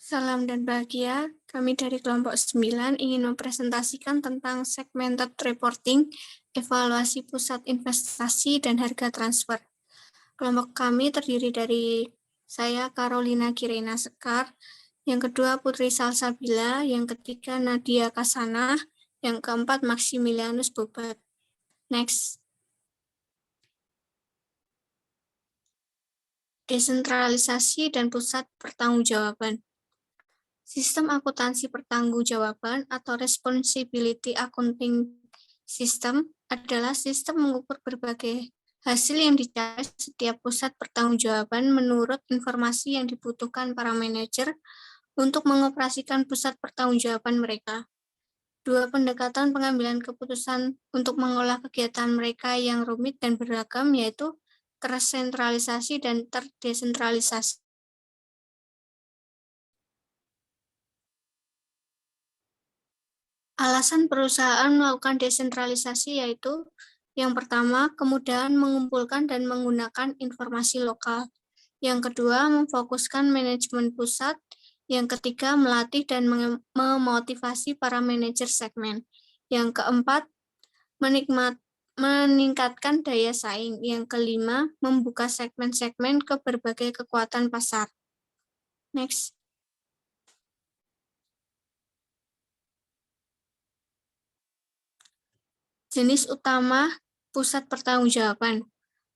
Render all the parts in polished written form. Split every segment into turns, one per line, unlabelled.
Salam dan bahagia, kami dari kelompok 9 ingin mempresentasikan tentang segmented reporting, evaluasi pusat investasi, dan harga transfer. Kelompok kami terdiri dari saya, Carolina Kirena Sekar, yang kedua Putri Salsabila, yang ketiga Nadia Kasana, yang keempat Maximilianus Bobat. Next. Desentralisasi dan pusat pertanggungjawaban. Sistem akuntansi pertanggungjawaban atau responsibility accounting system adalah sistem mengukur berbagai hasil yang dicapai setiap pusat pertanggungjawaban menurut informasi yang dibutuhkan para manajer untuk mengoperasikan pusat pertanggungjawaban mereka. Dua pendekatan pengambilan keputusan untuk mengolah kegiatan mereka yang rumit dan beragam, yaitu tersentralisasi dan terdesentralisasi. Alasan perusahaan melakukan desentralisasi yaitu yang pertama, kemudahan mengumpulkan dan menggunakan informasi lokal. Yang kedua, memfokuskan manajemen pusat. Yang ketiga, melatih dan memotivasi para manajer segmen. Yang keempat, meningkatkan daya saing. Yang kelima, membuka segmen-segmen ke berbagai kekuatan pasar. Next. Jenis utama pusat pertanggungjawaban.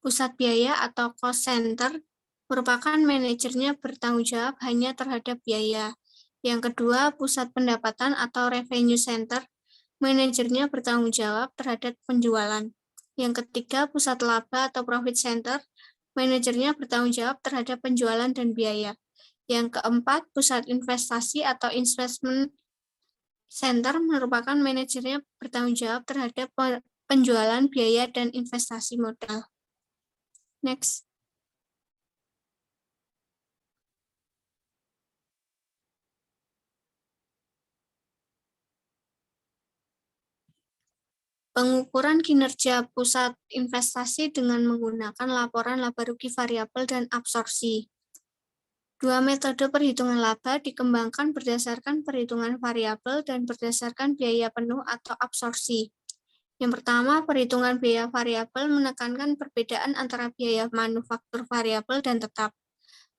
Pusat biaya atau cost center merupakan manajernya bertanggung jawab hanya terhadap biaya. Yang kedua, pusat pendapatan atau revenue center, manajernya bertanggung jawab terhadap penjualan. Yang ketiga, pusat laba atau profit center, manajernya bertanggung jawab terhadap penjualan dan biaya. Yang keempat, pusat investasi atau investment center merupakan manajernya bertanggung jawab terhadap penjualan, biaya, dan investasi modal. Next. Pengukuran kinerja pusat investasi dengan menggunakan laporan laba rugi variabel dan absorpsi. Dua metode perhitungan laba dikembangkan berdasarkan perhitungan variabel dan berdasarkan biaya penuh atau absorpsi. Yang pertama, perhitungan biaya variabel menekankan perbedaan antara biaya manufaktur variabel dan tetap.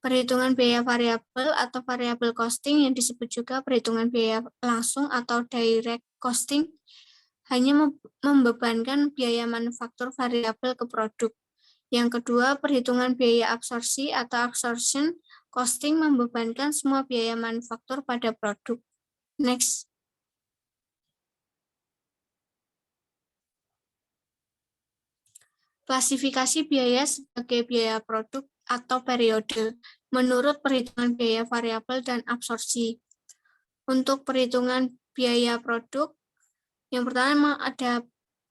Perhitungan biaya variabel atau variable costing yang disebut juga perhitungan biaya langsung atau direct costing hanya membebankan biaya manufaktur variabel ke produk. Yang kedua, perhitungan biaya absorpsi atau absorption costing membebankan semua biaya manufaktur pada produk. Next. Klasifikasi biaya sebagai biaya produk atau periode menurut perhitungan biaya variabel dan absorpsi. Untuk perhitungan biaya produk, yang pertama ada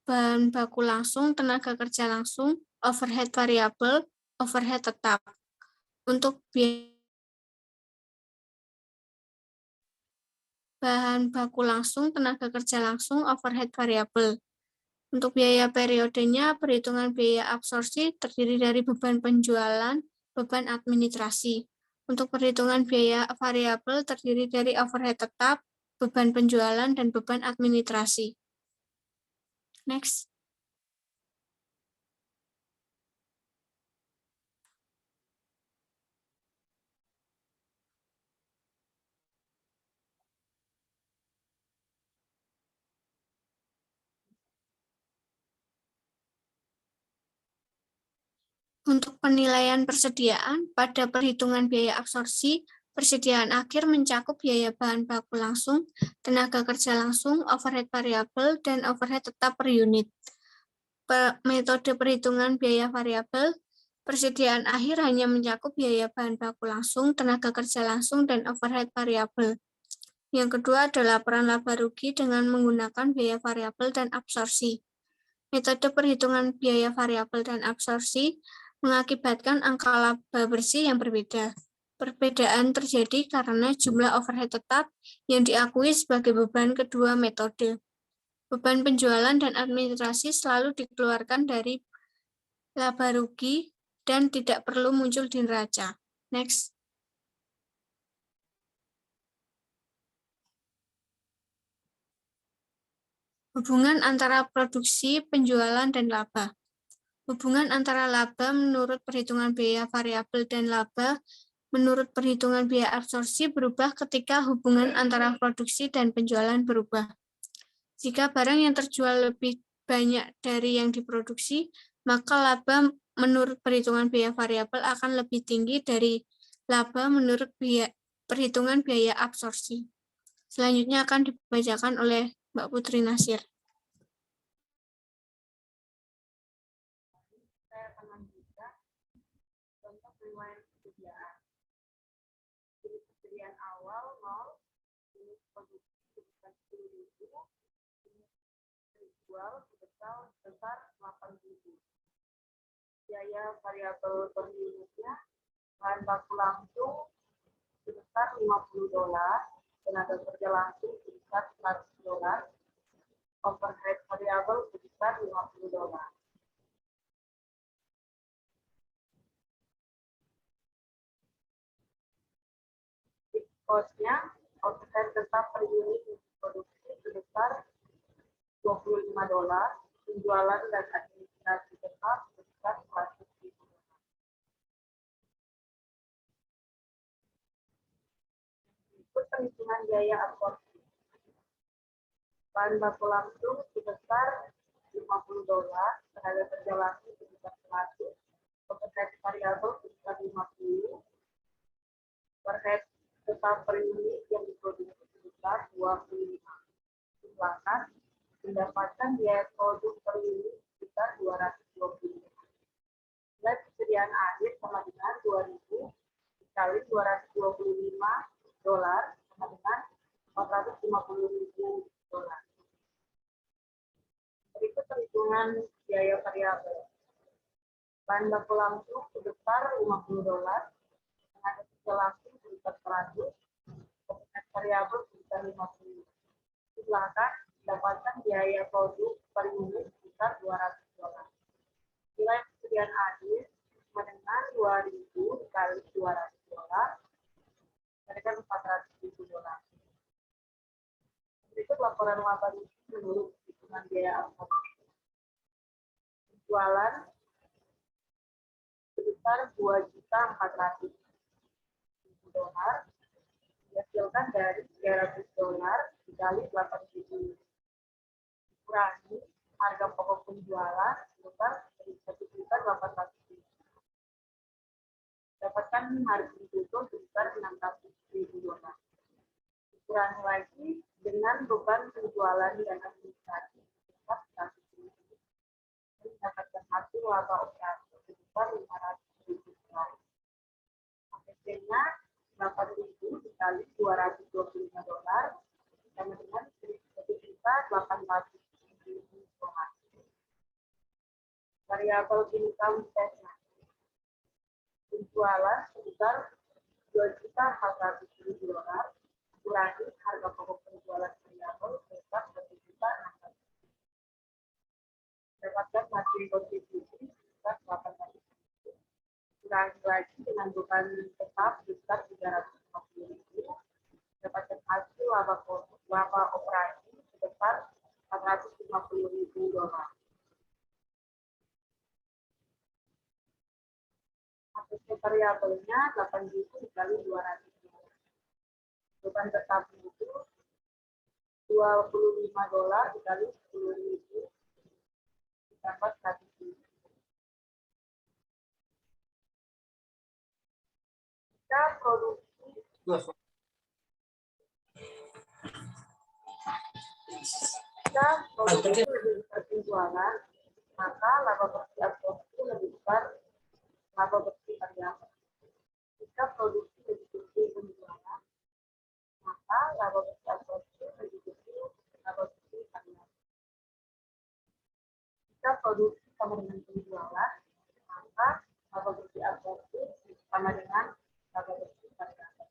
bahan baku langsung, tenaga kerja langsung, overhead variabel, overhead tetap. Untuk bahan baku langsung, tenaga kerja langsung, overhead variabel. Untuk biaya periodenya, perhitungan biaya absorpsi terdiri dari beban penjualan, beban administrasi. Untuk perhitungan biaya variabel terdiri dari overhead tetap, beban penjualan, dan beban administrasi. Next. Untuk penilaian persediaan, pada perhitungan biaya absorpsi, persediaan akhir mencakup biaya bahan baku langsung, tenaga kerja langsung, overhead variabel, dan overhead tetap per unit. Metode perhitungan biaya variabel, persediaan akhir hanya mencakup biaya bahan baku langsung, tenaga kerja langsung, dan overhead variabel. Yang kedua adalah laporan laba rugi dengan menggunakan biaya variabel dan absorpsi. Metode perhitungan biaya variabel dan absorpsi mengakibatkan angka laba bersih yang berbeda. Perbedaan terjadi karena jumlah overhead tetap yang diakui sebagai beban kedua metode. Beban penjualan dan administrasi selalu dikeluarkan dari laba rugi dan tidak perlu muncul di neraca. Next. Hubungan antara produksi, penjualan, dan laba. Hubungan antara laba menurut perhitungan biaya variabel dan laba menurut perhitungan biaya absorpsi berubah ketika hubungan antara produksi dan penjualan berubah. Jika barang yang terjual lebih banyak dari yang diproduksi, maka laba menurut perhitungan biaya variabel akan lebih tinggi dari laba menurut perhitungan biaya absorpsi. Selanjutnya akan dibacakan oleh Mbak Putri Nasir.
Saya akan lanjutkan contoh penilaian persediaan. Unit persediaan awal 0, unit produksi sebesar 10.000, unit terjual sebesar 8.000. Biaya variabel per unitnya, bahan baku langsung sebesar $50, tenaga kerja langsung sebesar $100, overhead variabel sebesar $50. Cost-nya, overhead tetap per unit produksi sebesar $25, penjualan dan administrasi tetap sebesar $100.000. Berikut perhitungan biaya absorpsi. Bahan baku langsung sebesar $50, tenaga kerja langsung sebesar 100, overhead variabel sebesar 50, overhead tetap per unit yang diproduksi sebesar 25. Silakan mendapatkan biaya produk per unit sebesar 225. Nilai persediaan akhir sama dengan 2.000 dikali $225 sama dengan $450.000. Berikut perhitungan biaya variabel. Bahan baku langsung sebesar $50, tenaga kerja langsung sebesar 100, overhead variabel sebesar 50. Silakan mendapatkan biaya produk per unit sebesar $200. Nilai persediaan akhir sama dengan 2.000 dikali $200 dengan $400.000. Berikut laporan laba menurut hitungan biaya absorpsi. Penjualan sebesar $2.400.000 dihasilkan dari $300 dikali 8.000 dikurangi harga pokok penjualan sebesar $1.800.000. Dapatkan margin tutup sebesar $600.000. Dikurangi lagi dengan beban penjualan dan administrasi sebesar $100.000. Mendapatkan hasil laba operasi sebesar $500.000. APC-nya 8.000 dikali $225 sama dengan $1.800.000. Variabel income statement. Penjualan sebesar $2.400.000 kurangi harga pokok penjualan variabel sebesar $1.600.000. Dapatkan margin kontribusi sebesar $800.000. Kurangi lagi dengan beban tetap sebesar $350.000. Dapatkan hasil laba operasi sebesar $450.000. APC variabelnya 8.000 dikali 200. Beban tetap itu $25 dikali 10.000 ditambah 100.000. Jika produksi lebih besar penjualan, maka laba bersih absorpsi lebih besar laba bersih variabel. Jika produksi lebih kecil penjualan, maka laba bersih absorpsi lebih kecil laba bersih variabel. Jika produksi sama dengan penjualan, maka laba bersih absorpsi sama dengan laba bersih variabel.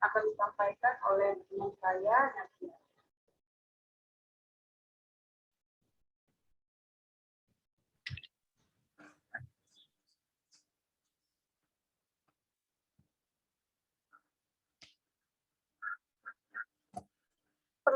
Akan disampaikan oleh teman saya Nadia.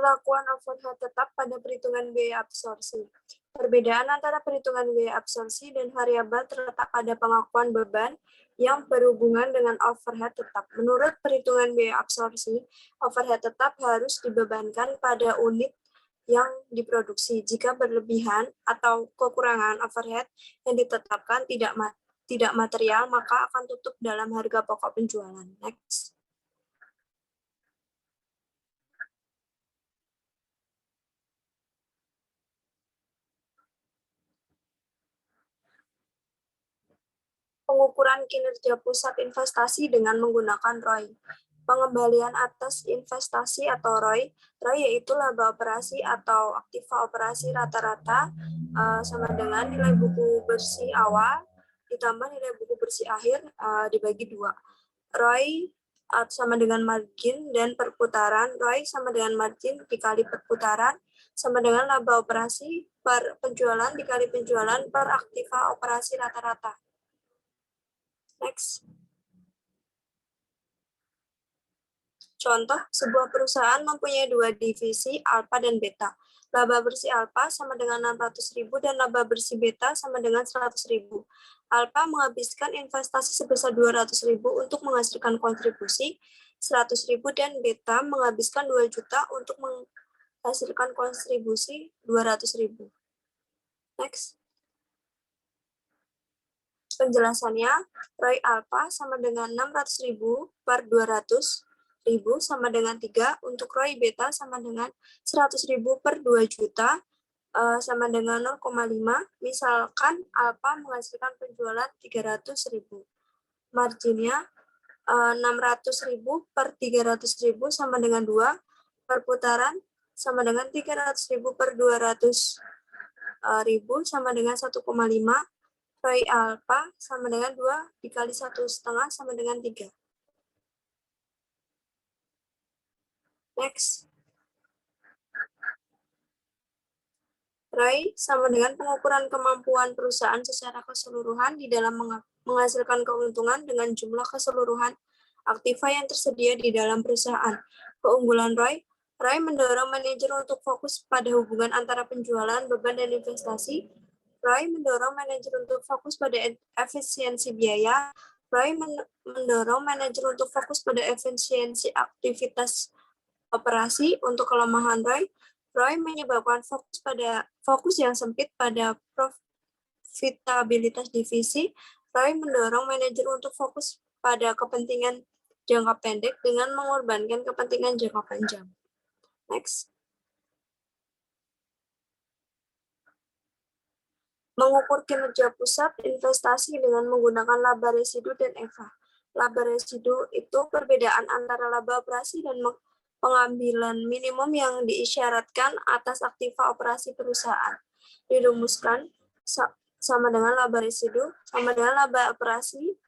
Perlakuan overhead tetap pada perhitungan biaya absorpsi. Perbedaan antara perhitungan biaya absorpsi dan variabel terletak pada pengakuan beban yang berhubungan dengan overhead tetap. Menurut perhitungan biaya absorpsi, overhead tetap harus dibebankan pada unit yang diproduksi. Jika berlebihan atau kekurangan overhead yang ditetapkan tidak material, maka akan tutup dalam harga pokok penjualan. Next. Pengukuran kinerja pusat investasi dengan menggunakan ROI. Pengembalian atas investasi atau ROI. ROI yaitu laba operasi atau aktiva operasi rata-rata sama dengan nilai buku bersih awal ditambah nilai buku bersih akhir dibagi 2. ROI sama dengan margin dan perputaran. ROI sama dengan margin dikali perputaran sama dengan laba operasi per penjualan dikali penjualan per aktiva operasi rata-rata. Next. Contoh, sebuah perusahaan mempunyai 2 divisi, alfa dan beta. Laba bersih alfa sama dengan 600.000 dan laba bersih beta sama dengan 100.000. Alfa menghabiskan investasi sebesar 200.000 untuk menghasilkan kontribusi 100.000 dan beta menghabiskan 2 juta untuk menghasilkan kontribusi 200.000. Next. Penjelasannya, ROI alfa sama dengan 600.000 per 200.000 sama dengan 3, untuk ROI beta sama dengan 100.000 per 2 juta sama dengan 0,5. Misalkan alfa menghasilkan penjualan 300.000. Marginnya 600.000 per 300.000 sama dengan 2, perputaran sama dengan 300.000 per 200.000 sama dengan 1,5. ROI alfa sama dengan 2 dikali 1,5 sama dengan 3. Next. ROI sama dengan pengukuran kemampuan perusahaan secara keseluruhan di dalam menghasilkan keuntungan dengan jumlah keseluruhan aktiva yang tersedia di dalam perusahaan. Keunggulan ROI. ROI mendorong manajer untuk fokus pada hubungan antara penjualan, beban, dan investasi. ROI mendorong manajer untuk fokus pada efisiensi biaya. ROI mendorong manajer untuk fokus pada efisiensi aktivitas operasi. Untuk kelemahan ROI, ROI menyebabkan fokus yang sempit pada profitabilitas divisi. ROI mendorong manajer untuk fokus pada kepentingan jangka pendek dengan mengorbankan kepentingan jangka panjang. Next. Mengukur kinerja pusat investasi dengan menggunakan laba residu dan EVA. Laba residu itu perbedaan antara laba operasi dan pengambilan minimum yang diisyaratkan atas aktiva operasi perusahaan. Dirumuskan sama dengan laba residu, sama dengan laba operasi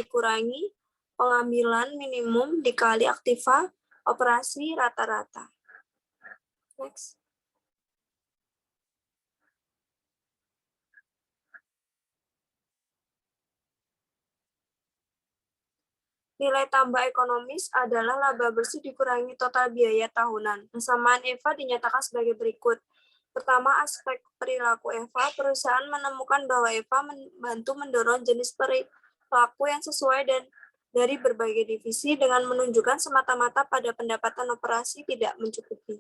dikurangi pengambilan minimum dikali aktiva operasi rata-rata. Next. Nilai tambah ekonomis adalah laba bersih dikurangi total biaya tahunan. Persamaan EVA dinyatakan sebagai berikut. Pertama, aspek perilaku EVA. Perusahaan menemukan bahwa EVA membantu mendorong jenis perilaku yang sesuai dan dari berbagai divisi dengan menunjukkan semata-mata pada pendapatan operasi tidak mencukupi.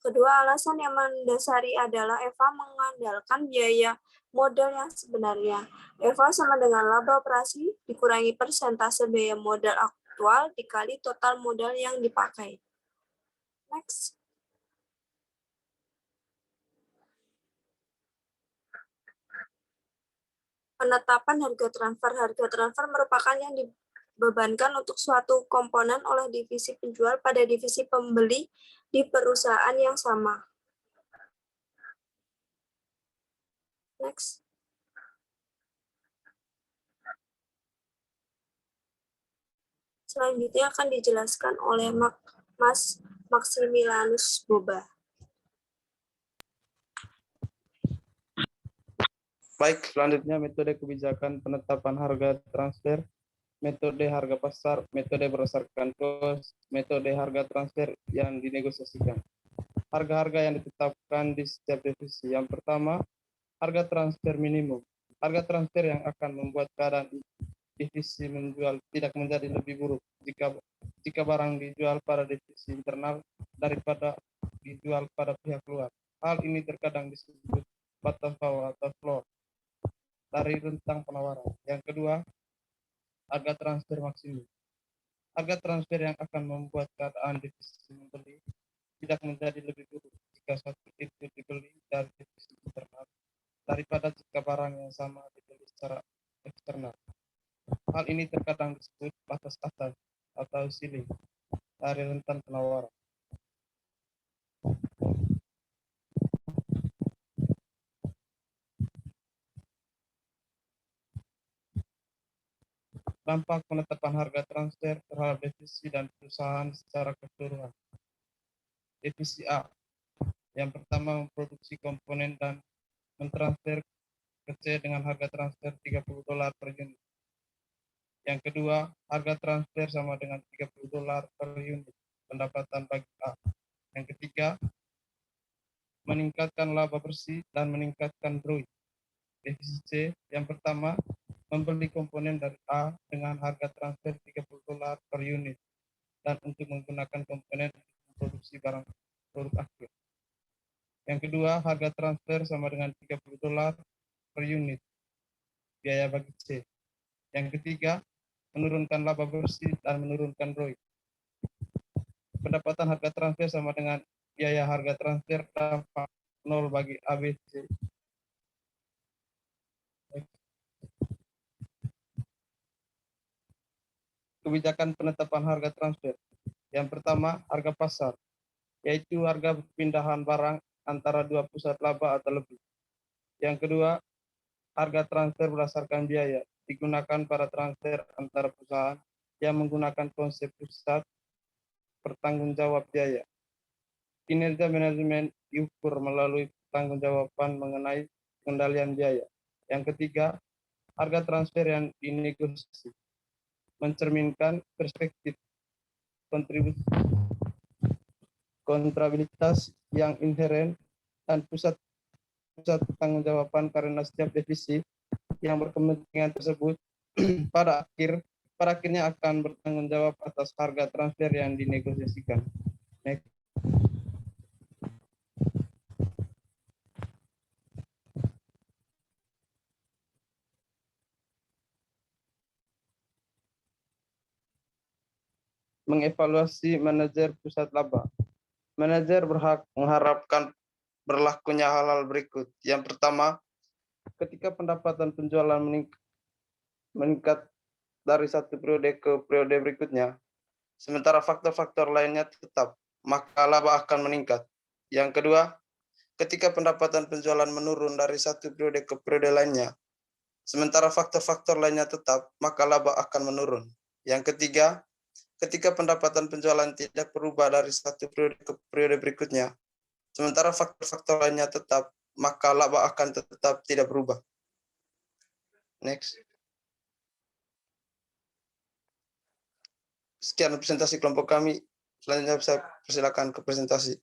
Kedua, alasan yang mendasari adalah EVA mengandalkan biaya modal yang sebenarnya. EVA sama dengan laba operasi dikurangi persentase biaya modal aktual dikali total modal yang dipakai. Next. Penetapan harga transfer. Harga transfer merupakan yang dibebankan untuk suatu komponen oleh divisi penjual pada divisi pembeli di perusahaan yang sama. Next. Selanjutnya akan dijelaskan oleh Mas Maximilianus Boba.
Baik, selanjutnya metode kebijakan penetapan harga transfer. metode harga pasar, metode berdasarkan kos, metode harga transfer yang dinegosiasikan. Harga-harga yang ditetapkan di setiap divisi. Yang pertama, harga transfer minimum. Harga transfer yang akan membuat keadaan divisi menjual tidak menjadi lebih buruk jika barang dijual pada divisi internal daripada dijual pada pihak luar. Hal ini terkadang disebut batas bawah atau floor dari rentang penawaran. Yang kedua, harga transfer maksimum. Harga transfer yang akan membuat keadaan divisi membeli tidak menjadi lebih buruk jika satu itu dibeli dari divisi internal daripada jika barang yang sama dibeli secara eksternal. Hal ini terkadang disebut batas atas atau ceiling dari rentan penawaran. Dampak penetapan harga transfer terhadap divisi dan perusahaan secara keseluruhan. Divisi A. Yang pertama, memproduksi komponen dan mentransfer ke C dengan harga transfer $30 per unit. Yang kedua, harga transfer sama dengan $30 per unit pendapatan bagi A. Yang ketiga, meningkatkan laba bersih dan meningkatkan ROI. Divisi C. Yang pertama, membeli komponen dari A dengan harga transfer $30 per unit dan untuk menggunakan komponen untuk memproduksi barang produk akhir. Yang kedua, harga transfer sama dengan $30 per unit biaya bagi C. Yang ketiga, menurunkan laba bersih dan menurunkan ROI. Pendapatan harga transfer sama dengan biaya harga transfer dampak 0 bagi ABC. Kebijakan penetapan harga transfer. Yang pertama, harga pasar, yaitu harga pindahan barang antara dua pusat laba atau lebih. Yang kedua, harga transfer berdasarkan biaya, digunakan para transfer antara perusahaan yang menggunakan konsep pusat pertanggungjawab biaya. Kinerja manajemen diukur melalui pertanggungjawaban mengenai pengendalian biaya. Yang ketiga, harga transfer yang dinegosiasi mencerminkan perspektif kontrabilitas yang inheren dan pusat pertanggungjawaban karena setiap divisi yang berkepentingan tersebut pada akhirnya akan bertanggung jawab atas harga transfer yang dinegosiasikan. Next. Mengevaluasi manajer pusat laba. Manajer berhak mengharapkan berlakunya hal-hal berikut. Yang pertama, ketika pendapatan penjualan meningkat dari satu periode ke periode berikutnya, sementara faktor-faktor lainnya tetap, maka laba akan meningkat. Yang kedua, ketika pendapatan penjualan menurun dari satu periode ke periode lainnya, sementara faktor-faktor lainnya tetap, maka laba akan menurun. Yang ketiga, ketika pendapatan penjualan tidak berubah dari satu periode ke periode berikutnya, sementara faktor-faktor lainnya tetap, maka laba akan tetap tidak berubah. Next. Sekian presentasi kelompok kami. Selanjutnya saya persilakan ke presentasi.